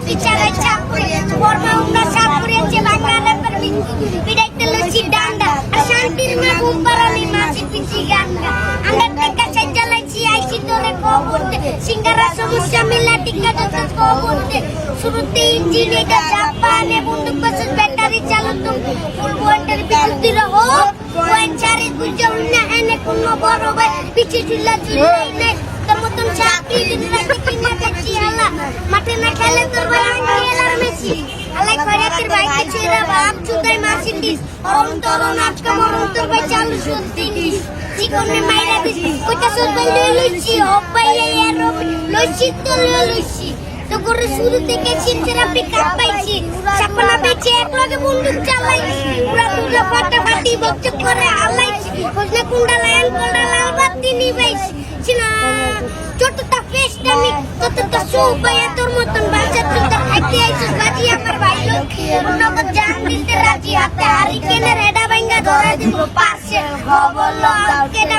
বিচারে চাপুরে বর্মা উমরা সাপুরেছে বাংলার পর বিদাইতে লছি ডান্ডা আর শান্তির মা বুম্পারানি মাছি পিছি গান্ডা আমরা টেকা সাজালাইছি আইছি তোরে কবরতে সিঙ্গারা সমস্যা মিলা টিকা যত কবরতে শুরুতে ইঞ্জিন এটা জাপানে বন্দুক বসে ব্যাটারি চালাতো ফুল বয়েন্টার বিরুদ্ধে রহো পয়েন্ট চারে গুজব না এনে কোনো বড় ভাই পিছে ঝুলা ঝুলাই নেই তোর মতন চাকরি দিন রাতে কিনা বেচি আলা মাঠে না খেলে তোর ভাই আঙ্কেল আর মেসি আলাই খয়রাতের ভাইকে ছেড়া বাপ চুদাই মার্সিডিজ তরণ আজকে মরণ তোর ভাই চালু শুনতিনিস জীবনে মাইরা দিস কইতা সব লইছি হপাইয়া এর লইছি তো লইছি তো করে শুরু থেকে সিনচেরা পিকআপ পাইছি চাপনা বেচে একলগে বন্দুক চালাইছি পুরা পুরা ফাটাফাটি বকচ করে আলাইছি কইলে কুন্ডা লায়ন কোন্ডা লাল বাতি নিবাইছি চিনা ছোটটা ফেসটা মি ততটা সোবায়া তোর মতন বাচ্চা তুই তো খাইতে আইছিস বাজি আমার ভাই লক্ষ্মী নগদ জান দিতে রাজি হাতে হারি কেনে রেডা ভাঙ্গা ধরে দিব পাশে বললো কেডা